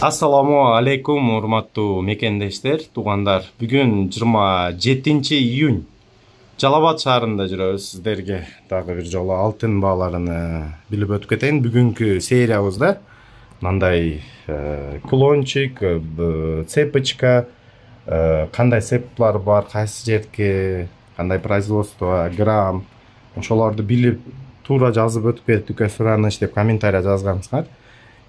Ассаламу алейкум, урматтуу мекендештер, туугандар. Бүгүн 27-июнь. Жалал Абад шаарында жүрөбүз. Сиздерге дагы бир жолу алтын бааларını билип өтүп кетейин. Бүгүнкү сериябызда мындай кулончик, цепочка, кандай цепкалар бар, кайсы жерге, кандай производство, грамм, ошолорду билип туура жазып өтүп кеттикке сураныч деп комментария жазгансыңар.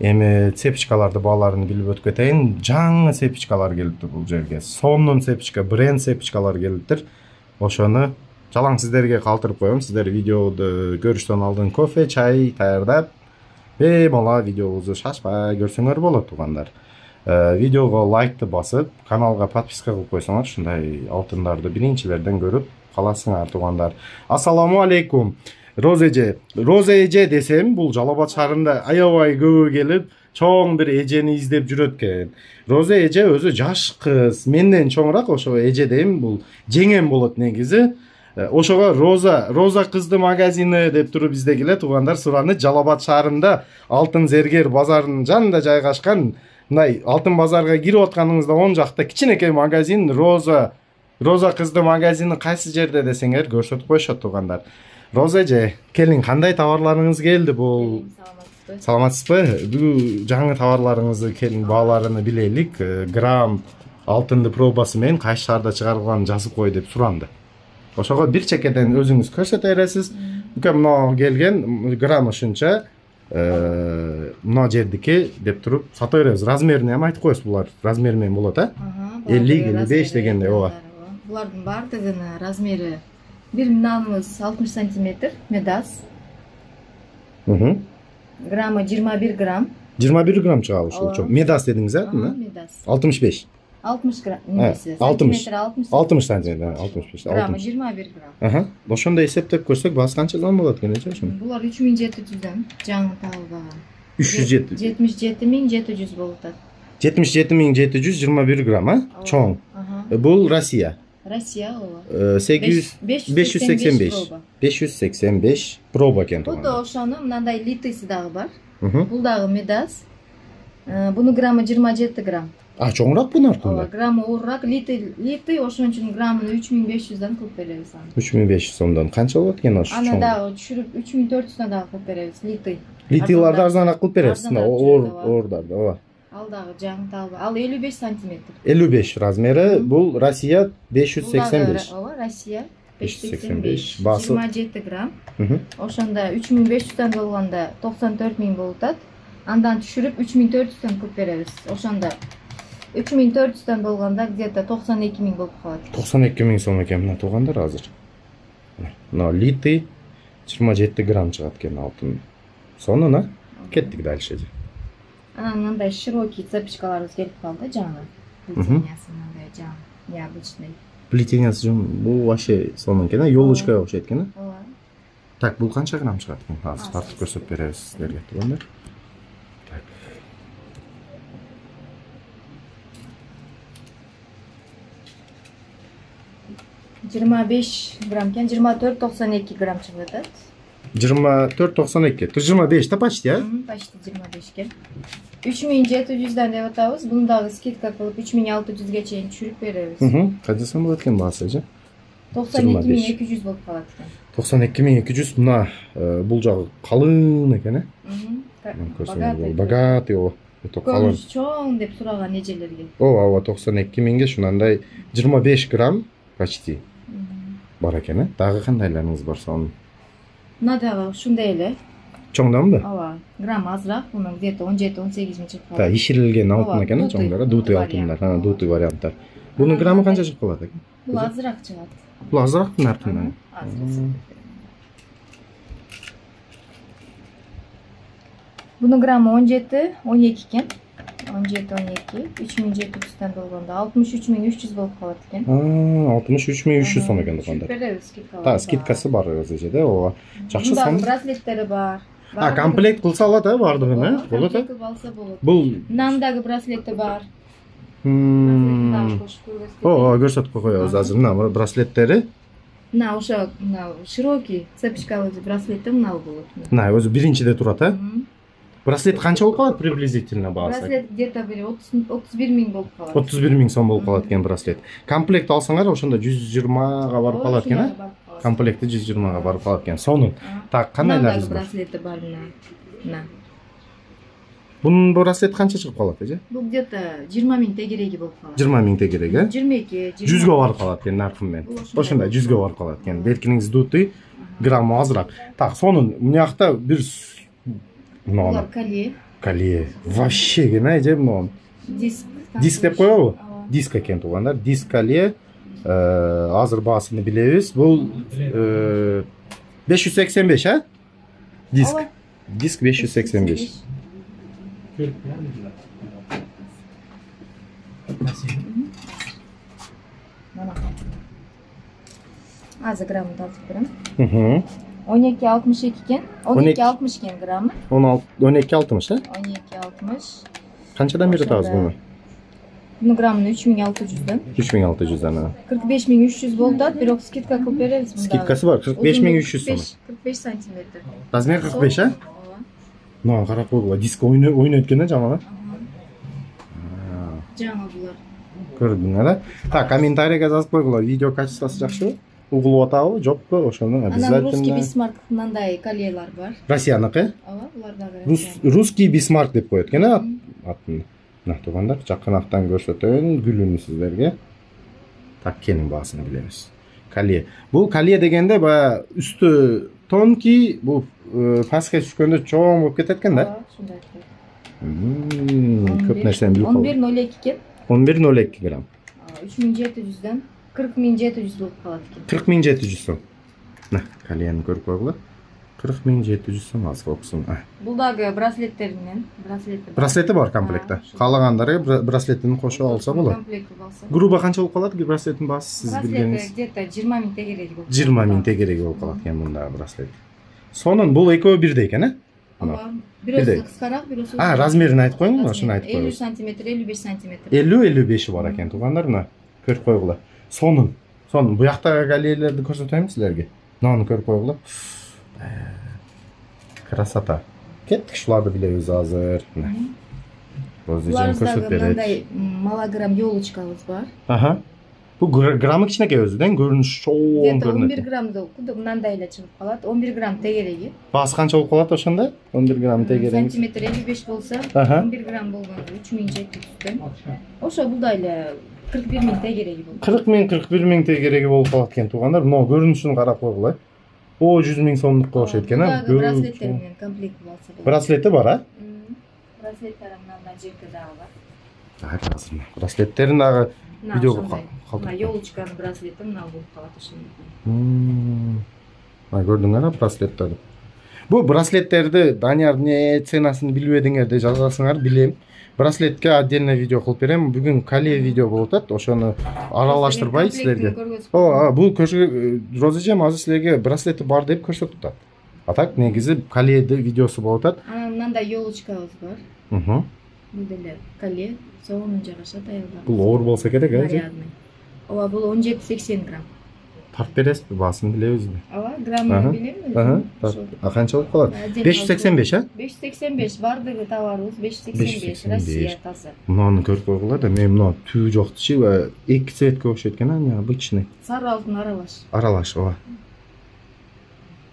Эми цепочкаларды бааларын билип өтүп кетейин. Жаңы цепочкалар келиптир бул жерге. Сомдун цепочка, бренд цепочкалар келиптир. Ошону жалаң сиздерге калтырып коем. Сиздер видеоду көрүштөн алдын кофе, чай даярдап, беймала видеобузду шашпай көрсөңөр болот, туугандар. Видеого лайкты басып, каналга подписка кылып койсоңор, ушундай алтындарды биринчилерден көрүп каласыңар, туугандар. Ассаламу алейкум. Роза эже десем, бул Жалал Абад шаарында аябай көбү келип, чоң бир эжени издеп жүрөт экен. Роза эже өзү жаш кыз, менден чоңураак, ошо эже дейм, бул жеңем болот негизи. Ошого Роза кызды магазини деп туруп издегиле, туугандар, сураны. Жалал Абад шаарында Алтын Зергер базарынын жанында жайгашкан, мындай алтын базарга кирип атканыңызда оң жакта кичинекей магазин Роза кызды магазини кайсы жерде десеңер көрсөтүп коюшат, туугандар. Роза эже, келин, кандай товарларыңыз келди бул? Саламатсызбы? Бүгүн жаңы товарларыңызды келин бааларını билелик. Грамм алтынды пробасы менен кайсы шаарда чыгарылганын жазып кой деп суранды. Ошого бир чекеден өзүңүз көрсөтө бересиз. Мына келген грамм ушунча, мына жердики деп туруп сата беребиз. Размерин эми айтып коесуз, булар размери менен болот, 50-55 дегенде, ооба. Булардын бардыгынын размери bir mınamız 60 santimetre medaz. Gramı 21 gram. 21 gram çıkarmış oldu. Medaz dediniz zaten mi? Medaz. 65. 60 gram. Evet, 60. 60 santimetre. 65. Gramı 21 gram. Aha. Oşonda hesaplayıp koysak bazı kança zaman mı oldu gene? Bunlar 3700'den canlı tavla. 77.700 bolutat. 77.721 gram ha? Çoğun. Bu Rusya. Rusya o. 585 proba eken. Bu da oşanın mınday litrisi dağı var. Bu dağı medaz. Bunu gramı 27 gram. Çoğunrak bunlar bunlar. Gramı uğrak litri oşun için gramını 3500'den kılıp veririz. 3500 sondan. Kança olur gene oşun? Ana dağı düşürüp 3400'den dağı kılıp veririz litri. Litrilarda arzanak kılıp veririz. Orada o. Al dağı canı tavla. Al 55 santimetre. 55 razmeri. Bu Rusya 585. O Rusya 585. Bası 27 gram. Oşanda 3500'den dolganda 94.000 bolutat. Andan düşürüp 3400'den kılıp veririz. Oşanda 3400'den dolganda где-то 92.000 bolup kalat. 92.000 so'm ekan mına tug'anlar hozir. Mına litri 27 gram chiqadi ekan oltin. Sonuna ketdik dальше. Мындай широкий цепочкаларыбыз келип калды жаңы. Плетениясы мындай жаңы, необычный. Плетениясы бул вообще сонун экен, ёлочкага окшойт экен. Так, бул канча грамм чыгат экен? Азыр тартып көрсөтүп беребиз силерге, туугандар. Так. Жыйырма беш грамм экен, 24-92 грамм чыгып атат. 24-92. 25 да почти, а? Почти 25 экен. 3700'den деп атабыз. Буну дагы скидка кылып 3600'га чейин түшүрүп беребиз. Канча сом болот экен баасы же? 92200 болуп калат экен. 92200 мына бул жагы калың экен, богатый о. Көмүш чоң деп сураган эжелерге. Ооба, 92000ге шунандай 25 грамм почти бар экен, Дагы кандайларыңыз бар сонун? Мына дагы ушундай эле. Чоңданбы? Ооба, грамм азыраак, мунун где-то 17-18 миң чыгып калат. Да, иширилген алтын экен, чоңдары, дутый алтындар, дутый варианттар. Бунун граммы канча чыгып калат экен? Бул азыраак чыгат. Бул азыраак наркынан. Бунун граммы 17-12 экен. 17-12, 3700'den болгондо 63300 болуп калат экен. 63300 сом экен туугандар. Да, скидкасы бар өзү да, ооба. Жакшы сом. Браслеттери бар. Комплект кылса алат, бардыгын, болот. Комплект алса болот. Бул мынандагы браслети бар. Көрсөтүп коебуз азыр мына браслеттери. Мына ошо широкий цепочкалуу браслети мына болот. Мына өзү биринчиде турат, Браслет канча болуп калат приблизительно баасы? Браслет где-то бир 31 миң болуп калат. 31 миң сом болуп калат экен браслет. Комплект алсаңар ошондо 120га барып калат экен, а? Комплекти 120га барып калат экен. Сонун. Так, кандайларыбыз бар? Браслети бар мына. Bunun браслет канча чыгып калат, эже? Бул где-то 20 миң тегереги болуп калат. 20 миң тегереги, э? 22, 100га барып калат экен наркы менен. Ошондой 100га барып калат экен. Белкиниңиз дутуй, граммы азыраак. Так, сонун мынакта бир Булар коле. Коле. Вообще гена эже мына. Диск деп коебу? Диск экен туугандар. Диск коле. Азыр баасын билебиз. Бул 585, а? Диск. Диск 585. Азыр граммын тартып берем. 12.62 экен. 12.60 экен граммы. 12.60, э? 12.60. Канчадан бери атабыз буну? Бунун граммын 3600'дан. 3600'дан. 45300 болуп атат, бирок скидка кылып беребиз мында. Скидкасы бар, 45300 сом. 45 сантиметр. Размер 45, а? Мына карап койгула, диск ойнойт экен да жаман, а? Жаңы булар. Көрдүңөр, а? Так, комментарийге жазып койгула, видео качествосу жакшыбы? Угулуп атабы, жокпу? Ошону обязательно. Анан русский бисмарк мындай колелар бар. Россияныкы? Ооба, булар дагы. Русский бисмарк деп коет экен, а? Атын. Мына туугандар, жакынактан көрсөтөйүн гүлүнү сиздерге. Так, кенин баасын билебиз. Коле. Бул коле дегенде баягы үстү тонкий, бул паске түшкөндө чоң болуп кетет экен да? Ооба, ушундай. Көп нерсени билип калдым. 11.02 экен. 11.02 грамм. 3700'дан 40.700 болуп калат экен. 40.700 сом. На, колени көрүп койгула. 40.700 сом аз фокусун. Бул дагы браслеттер менен, Браслети бар комплектте. Каалагандары браслетин кошуп алса болот. Комплект кылып алса. Грубо канча болуп калат браслеттин баасы сиз билгениңиз? Где-то 20 миң тегереги болуп. 20 миң тегереги болуп калат экен мында браслет. Сонун бул экөө бирдей экен, э? Ооба. Бирөөсү кыскараак, бирөөсү. Размерин айтып коюңуз, ошону айтып 50 коебуз. сантиметр, 55 сантиметр. 50-55 бар экен туугандар, мына көрүп койгула. Сонун. Сонун. Буяктагы колелерди көрсөтөйүн силерге. Мынаны көрүп койгула. Красота. Кеттик, шуларды билебиз азыр. Өзү жөн көрсөтүп берет. Мындай малограмм ёлочкабыз бар. Аха. Бул граммы кичинекей өзүдөн көрүнүш чоң көрүнөт. 11 граммда мындай эле чыгып калат. 11 грамм тегереги. Баасы канча болуп калат ошондо? 11 грамм тегереги. Сантиметр 55 болсо, 11 грамм болгондо 3700'дөн. Ошо булдай эле 41 миң тегереги болуп. 41 миң тегереги болуп калат экен туугандар. Мына көрүнүшүн карап койгула. О, 100 миң сомдукка окшойт экен, а? Браслеттер менен комплект болсо болот. Браслети бар, а? Браслеттер мындай жерде дагы бар. Так, азыр. Браслеттерин дагы видеого Мына ёлочканын браслети мына болуп калат ошондой. Мына көрдүңөр, браслеттерди. Бу браслеттерди Данияр не ценасын билбедиңерди жазасыңар, билем. Браслетке отдельно видео кылып берем. Бүгүн коле видео болуп атат. Ошону аралаштырбай силерге. Бул Розажем азыр силерге браслети бар деп көрсөтүп атат. А так негизи коледи видеосу болуп атат. Анан мындай ёлочкабыз бар. Бул деле коле, сонун жагышат аялдарга. Бул оор болсо керек, э? Ооба, бул 17-80 грамм. Тартып бересизби, баасын билебизби? Ооба, граммын билем. А канча болуп калат? 585, а? 585 бардыгы товарыбыз 585 Россия таза. Мынаны көрүп койгула да, мен мына түбү жоктучу, эки цветке окшойт экен, обычный. Сары алтын аралаш. Аралаш, ооба.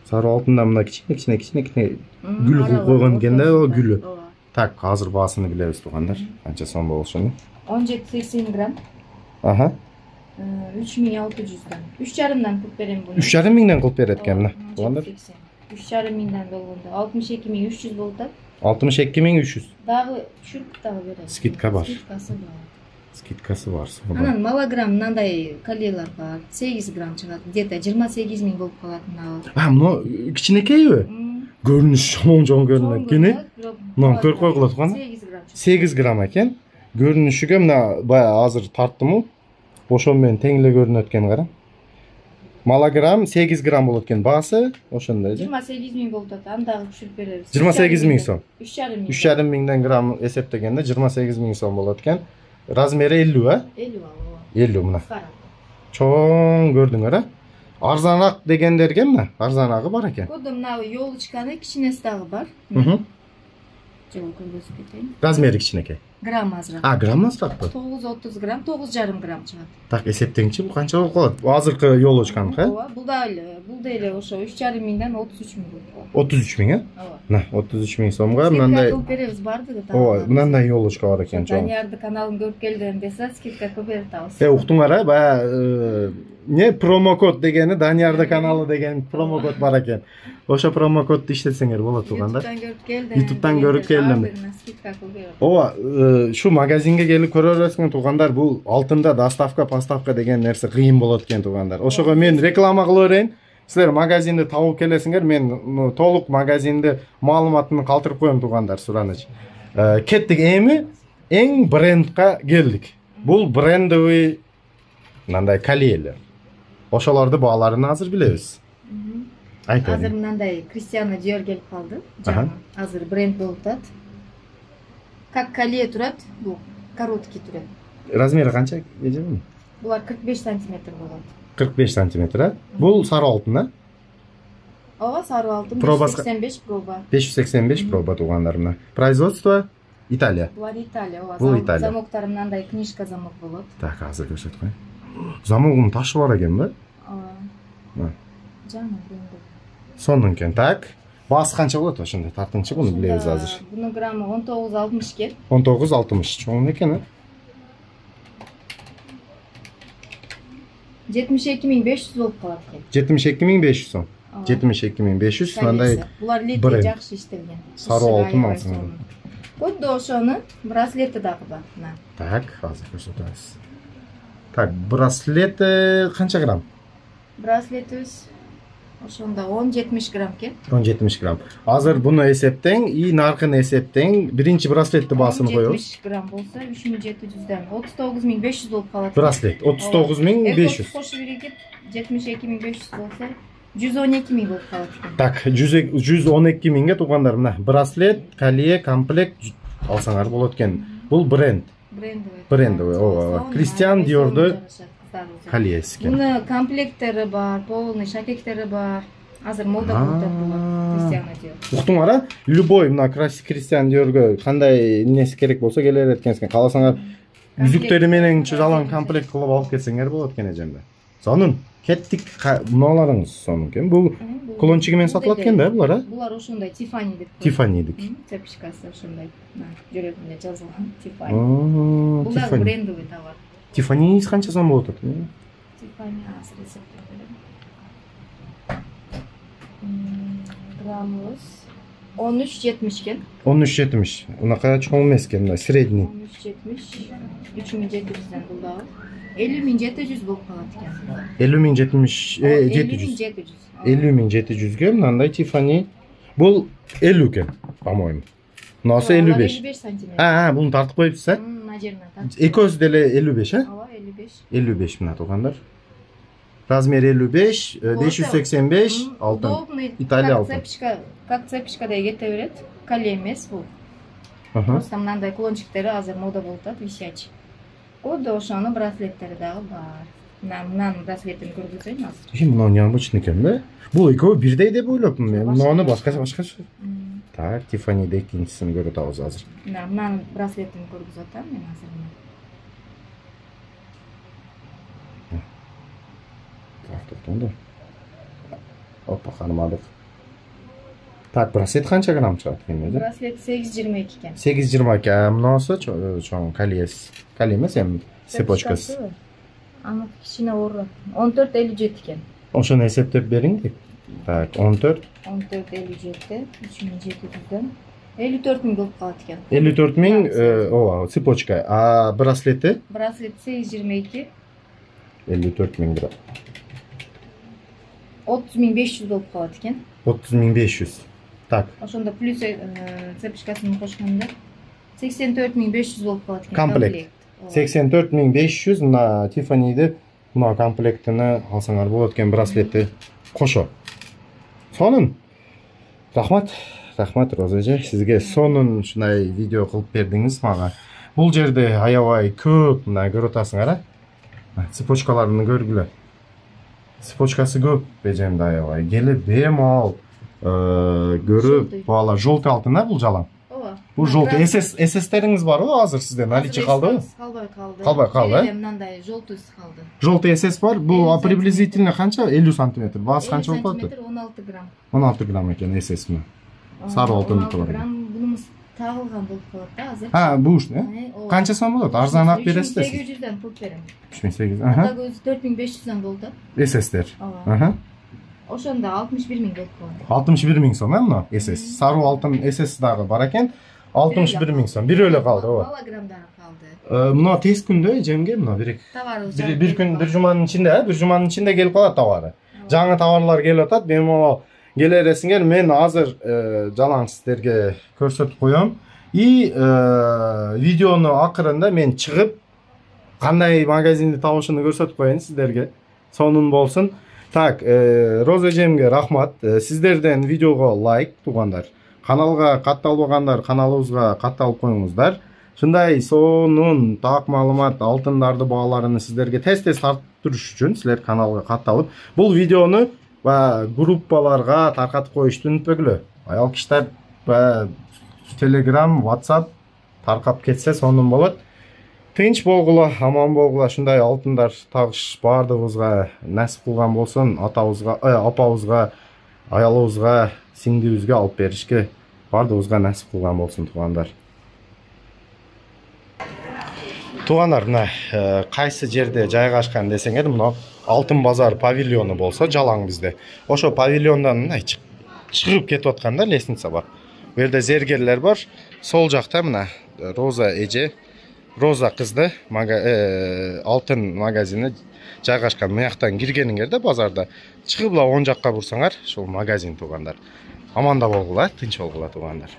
Сары алтында мына кичине гүл кылып койгон экен да, гүлү. Так, азыр баасыны билебиз туугандар. Канча сом болушун? 17-80 грамм. Аха. 3600'дан. 3,5'dan кылып берем буну. 3,5 миңден кылып берет экен мына. Туугандар. 3,5 миңден болгондо 62.300 болуп атат. 62.300. Дагы түшүрүп дагы берем. Скидка бар. Скидкасы бар. Анан малограмм мындай колелар бар. 8 грамм чыгат. Где-то 28 миң болуп калат мына. Мына кичинекейби? Көрүнүш чоң көрүнөт экен. Мына көрүп койгула туугандар. 8 грамм экен. Көрүнүшүгө мына баягы азыр тарттымы? Ошон менен тең эле көрүнөт экен, кара. Малограмм 8 грамм болот экен баасы, ошондой. 28 миң болуп атат. Аны дагы түшүрүп беребиз. 28 миң сом. 3,5 миңден грамм эсептегенде 28 миң сом болот экен. Размери 50, а? 50 ооба. 50 мына. Чоң көрдүңөр, а? Арзанаак дегендерге мына, арзанагы бар экен. Кодо мына ёлочканы кичинеси дагы бар. Жол көргөзүп кетейин. Размери кичинекей. Грамм азыраак. Грамм азыраак ба? 930 грамм, 9,5 грамм чыгат. Так, эсептеңчи, бул канча болуп калат? Азыркы ёлочканыкы? Ооба, бул да эле ошо 3,5 миңден 33 миң болуп калат. 33 миң, Ооба. На, 33 миң сомго мындай. Скидка беребиз барды да. Ооба, мындай ёлочка бар экен, чоң. Даниярдын каналын көрүп келдим десе, скидка көп берип атабыз. Уктуңар, баягы не промокод дегени, Даниярдын каналы деген промокод бар экен. Ошо промокодду иштетсеңер болот туугандар. YouTube'дан көрүп келдим. Скидка көп берип. Ооба, шу магазинге келип көрө бересиңер туугандар. Бул алтында доставка, поставка деген нерсе кыйын болот экен туугандар. Ошого мен реклама кыла берейин. Силер магазинди табып келесиңер, мен толук магазинди маалыматын калтырып коем туугандар, сураныч. Кеттик эми эң брендка келдик. Бул брендовый мындай колейлер. Ошолорду бааларын азыр билебиз. Айтайын. Азыр мындай Кристиано Диор келип калды. Жаңы азыр бренд болуп атат. Как коле турат, бул короткий турат. Размери канча эжеби? Булар 45 сантиметр болот. 45 сантиметр, а? Бул сары алтын, а? Ооба, сары алтын, Пробасы- 585 проба. 585 проба туугандар мына. Производство Италия. Булар Италия, ооба. Бул Италия. Замоктары мындай книжка замок болот. Так, азыр көрсөтүп коеюн. Замогунун ташы бар экен ба? Ооба. Жаңы бренди. Сонун экен. Так. Баасы канча болот ошондой? Тартыңчы буну билебиз азыр. Бунун граммы 19,60 экен. 19,60 чоң экен, а? 72.500 болуп калат экен. 72.500 сом. 72.500 мындай Булар летке бренд. жакшы иштелген. Сары алтын алсаң. Коддо ошону браслети дагы бар. Мына. Так, азыр көрсөтөбүз. Так, браслет канча грамм? Браслетибиз ошондо 10-70 грамм экен. 10-70 грамм. Азыр буну эсептең, и наркын эсептең. Биринчи браслетти баасын коебуз. 70 грамм болсо 3700дөн 39.500 болуп калат. Браслет 39.500. Кошуп биригип 72.500 болсо 112.000 болуп калат экен. Так, 112 миңге туугандар мына. Браслет, коле, комплект алсаңар болот экен. Бул бренд. Брендовый, ооба. Кристиан Диорду колеси экен. Муну комплекттери бар, полный шакектери бар. Азыр мода болуп атат Кристиано Диор. Уктуңар, а? Любой мына Кристиан Диорго кандай эмеси керек болсо келе берет экенсиң. Кааласаңар үзүктөрү менен жалаң комплект кылып алып кетсеңер болот экен эжемде. Сонун. Кеттик, мыналарыңыз сонун экен. Бул колончиги менен сатылат экен да булар, а? Булар ошондой Tiffany деп. Tiffany'дик. Цепочкасы ошондой. Жүрөгүнө жазылган Tiffany. Бул Булар брендовый товар. Tiffany канча сом болот атат? Tiffany азыр эсептеп берем. Граммыбыз 13.70 экен. 13.70. Унака чоң эмес экен, мына средний. 13.70. 3700дөн бул дагы. 50.700 болуп калат экен. 50.070 700. 50.700ге мындай Tiffany. Бул 50 экен, по-моему. Мынасы 55. 55 сантиметр. Буну тартып коюпсуз, а? Мына жеринен тартып. Экөөсү деле 55, а? Ооба, 55. 55 мына туугандар. Размери 55, 585 алтын. Италия алтын. Как цепочкадай кете берет. Коле эмес бул. Просто мындай кулончиктери азыр мода болуп атат, висячий. Коддо ошонун браслеттери дагы бар. Мынанын браслетин көргөзөйүн азыр. Мына необычный экен да? Бул экөө бирдей деп ойлопмун мен. Мунаны башкача. Так, Tiffany'де экинчисин көрүп атабыз азыр. Мынанын браслетин көргөзүп атам мен азыр. Так, токтоңду. Опа, кармадык. Так, браслет канча грамм чыгат экен? Браслет 8,22 экен. 8,22. Мынасы чоң колес. Коле эмес, эми цепочкасы. Аны кичине оорураак. 14,57 экен. Ошону эсептеп бериң дейт. Так, 14. 14,57, 3700дөн 54.000 болуп калат экен. 54.000, ооба, цепочка. А браслети? Браслет 8,22. 54.000 лира. 30.500 болуп калат экен. 30.500. Так. Ошондо плюс цепочкасын кошкондо 84.500 болуп калат экен. Комплект. 84.500 мына Tiffany'де мына комплектini алсаңар болот экен браслетти кошо. Сонун. Рахмат Роза эже, сизге сонун ушундай видео кылып бердиңиз мага. Бул жерде аябай көп мына көрүп атасыңар, а? Цепочкаларын көргүлө. Цепочкасы көп эжемде аябай. Келип бемал көрүп, бала жолту алтын, а бул жалаң? Ооба. Бул жолту ССтериңиз барбы азыр сизде? Наличие калдыбы? Калбай калды. Мындай жолтуйсу калды. Жолту СС бар. Бул приблизительно канча? 50 сантиметр. Баасы канча болуп калат? 16 грамм. 16 грамм экен СС ми? Сары алтындыкы бар. Бунумуз тагылган болуп калат да азыр. Ha, bu iş ne? Kança son bolot? Arzanaak beresiz. 3800'den pul berem. 3800. Ata gözü 4500'den boldu. SS'ler. Aha. Oşonda 61 ming bolуп калды. 61 ming so'm, mı? SS. Sarı altın SS dagı bar eken 61 ming so'm. Bir öyle kaldı o. Hologramdары kaldı. Muna tez kunde jemge muna bir gün bir jumanın içinde gelip kalat tavarı. Жаңы товарлар келип атат. Мен о келересиңер мен азыр жалаң сиздерге көрсөтүп коём. И видеону акырында мен чыгып кандай магазинди табышын көрсөтүп коеюн сиздерге. Сонун болсун. Так, Роза эжемге рахмат. Сиздерден видеого лайк туугандар. Каналга катталбагандар каналыбызга катталып коюңуздар. Шындай сонун так маалымат алтындарды бааларын сиздерге тез-тез тартып туруш үчүн силер каналга катталып, бул видеону группаларга таркатып коюшту унутпөгүлө. Аял кишилер Telegram, WhatsApp таркап кетсе сонун болот. Тынч болгула, аман болгула, ушундай алтындар тагыш бардыгыбызга насип кылган болсун, атабызга, апабызга, аялыбызга, сиңдибизге алып беришке бардыгыбызга насип кылган болсун туугандар. Туугандар, мына кайсы жерде жайгашкан десеңер, мына Алтын базар павильону болсо жалаң бизде. Ошо павильондан мына чыгып кетип атканда лестница бар. Бу жерде зергерлер бар. Сол жакта мына Роза эже, Роза кызды алтын магазини жайгашкан. Мыяктан киргениңерде базарда чыгып оң жакка бурсаңар, ошол магазин туугандар. Аманда болгула, тынч болгула туугандар.